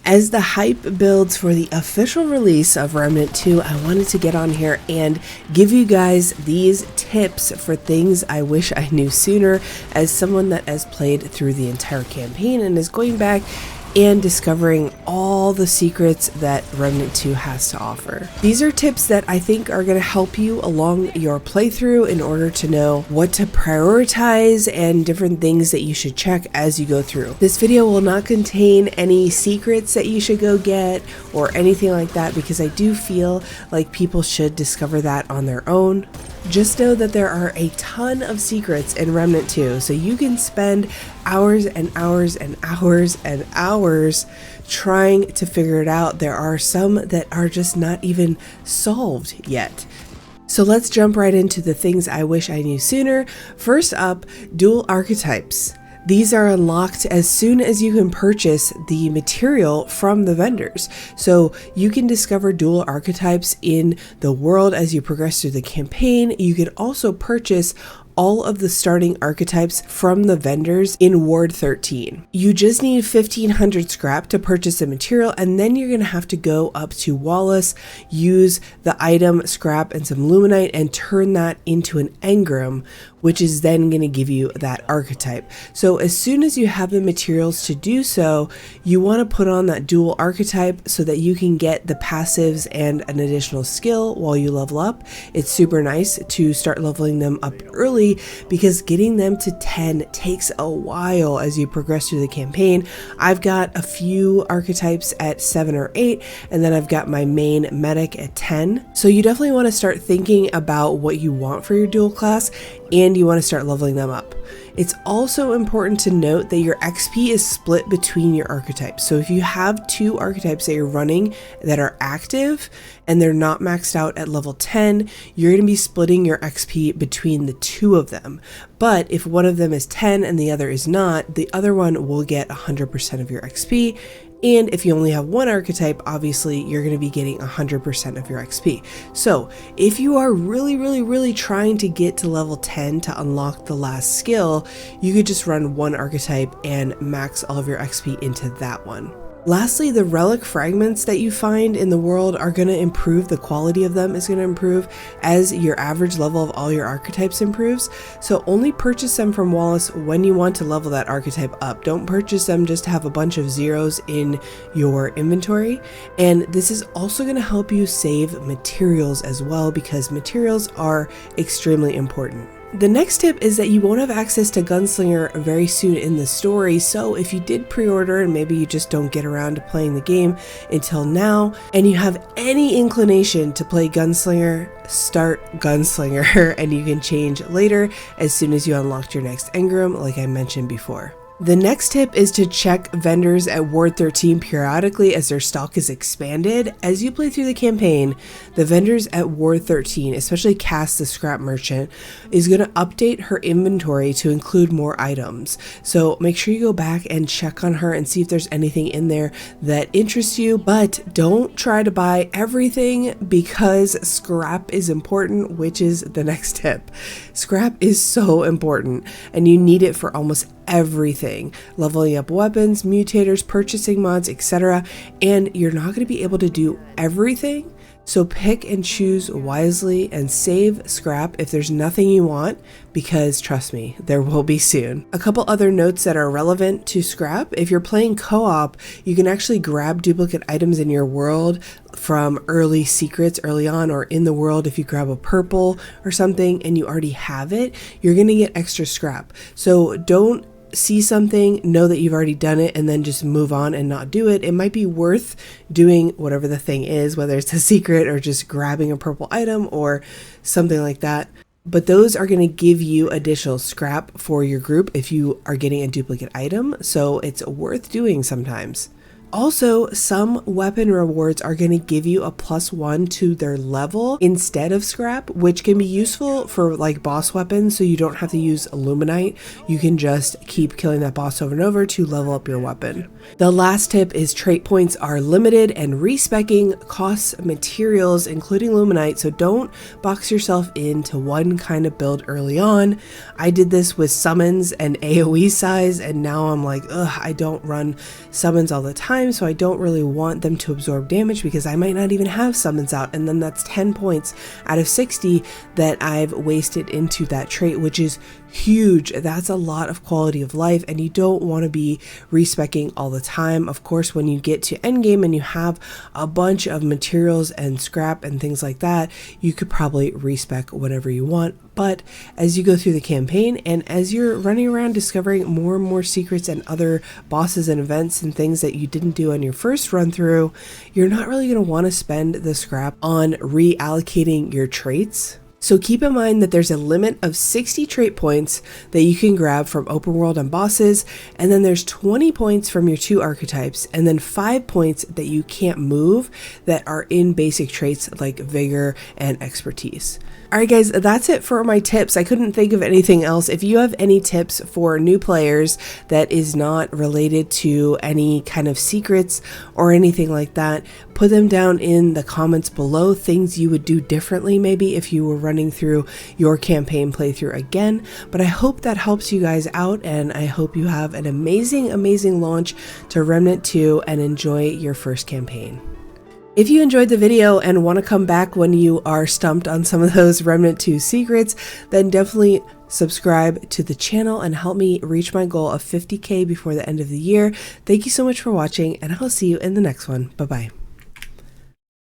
As the hype builds for the official release of Remnant 2, I wanted to get on here and give you guys these tips for things I wish I knew sooner, as someone that has played through the entire campaign and is going back and discovering all the secrets that Remnant 2 has to offer. These are tips that I think are going to help you along your playthrough in order to know what to prioritize and different things that you should check as you go through. This video will not contain any secrets that you should go get or anything like that, because I do feel like people should discover that on their own. Just know that there are a ton of secrets in Remnant 2, so you can spend hours and hours and hours and hours trying to figure it out. There are some that are just not even solved yet. So let's jump right into the things I wish I knew sooner. First up, dual archetypes. These are unlocked as soon as you can purchase the material from the vendors. So you can discover dual archetypes in the world as you progress through the campaign. You can also purchase all of the starting archetypes from the vendors in Ward 13. You just need 1500 scrap to purchase the material, and then you're gonna have to go up to Wallace, use the item scrap and some luminite, and turn that into an engram, which is then gonna give you that archetype. So as soon as you have the materials to do so, you wanna put on that dual archetype so that you can get the passives and an additional skill while you level up. It's super nice to start leveling them up early, because getting them to 10 takes a while as you progress through the campaign. I've got a few archetypes at 7 or 8, and then I've got my main medic at 10. So you definitely want to start thinking about what you want for your dual class, and you want to start leveling them up. It's also important to note that your XP is split between your archetypes. So if you have two archetypes that you're running that are active and they're not maxed out at level 10, you're going to be splitting your XP between the two of them. But if one of them is 10 and the other is not, the other one will get 100% of your XP. And if you only have one archetype, obviously you're going to be getting 100% of your XP. So if you are really trying to get to level 10 to unlock the last skill, you could just run one archetype and max all of your XP into that one. Lastly, the relic fragments that you find in the world are going to improve. The quality of them is going to improve as your average level of all your archetypes improves. So only purchase them from Wallace when you want to level that archetype up. Don't purchase them just to have a bunch of zeros in your inventory. And this is also going to help you save materials as well, because materials are extremely important. The next tip is that you won't have access to Gunslinger very soon in the story, so if you did pre-order and maybe you just don't get around to playing the game until now, and you have any inclination to play Gunslinger, start Gunslinger, and you can change later as soon as you unlocked your next engram, like I mentioned before. The next tip is to check vendors at Ward 13 periodically as their stock is expanded. As you play through the campaign, the vendors at Ward 13, especially Cass the scrap merchant, is going to update her inventory to include more items. So make sure you go back and check on her and see if there's anything in there that interests you, but don't try to buy everything, because scrap is important, which is the next tip. Scrap is so important and you need it for almost everything, leveling up weapons, mutators, purchasing mods, etc. And you're not going to be able to do everything, so pick and choose wisely and save scrap if there's nothing you want, because trust me, there will be soon. A couple other notes that are relevant to scrap: if you're playing co-op, you can actually grab duplicate items in your world from early secrets early on, or in the world. If you grab a purple or something and you already have it, you're going to get extra scrap. So don't see something, know that you've already done it, and then just move on and not do it. It might be worth doing whatever the thing is, whether it's a secret or just grabbing a purple item or something like that. But those are going to give you additional scrap for your group if you are getting a duplicate item, so it's worth doing sometimes. Also, some weapon rewards are going to give you a +1 to their level instead of scrap, which can be useful for like boss weapons, so you don't have to use illuminite. You can just keep killing that boss over and over to level up your weapon. The last tip is trait points are limited, and respecking costs materials, including luminite, so don't box yourself into one kind of build early on. I did this with summons and AoE size, and now I'm like, ugh, I don't run summons all the time. time, so I don't really want them to absorb damage because I might not even have summons out, and then that's 10 points out of 60 that I've wasted into that trait, which is huge. That's a lot of quality of life, and you don't want to be respeccing all the time. Of course, when you get to endgame and you have a bunch of materials and scrap and things like that, you could probably respec whatever you want. But as you go through the campaign and as you're running around discovering more and more secrets and other bosses and events and things that you didn't do on your first run through, you're not really going to want to spend the scrap on reallocating your traits. So keep in mind that there's a limit of 60 trait points that you can grab from open world and bosses, and then there's 20 points from your 2 archetypes, and then 5 points that you can't move that are in basic traits like vigor and expertise. Alright guys, that's it for my tips. I couldn't think of anything else. If you have any tips for new players that is not related to any kind of secrets or anything like that, put them down in the comments below. Things you would do differently maybe if you were running through your campaign playthrough again. But I hope that helps you guys out, and I hope you have an amazing launch to Remnant 2 and enjoy your first campaign. If you enjoyed the video and want to come back when you are stumped on some of those Remnant 2 secrets, then definitely subscribe to the channel and help me reach my goal of 50K before the end of the year. Thank you so much for watching, and I'll see you in the next one. Bye-bye.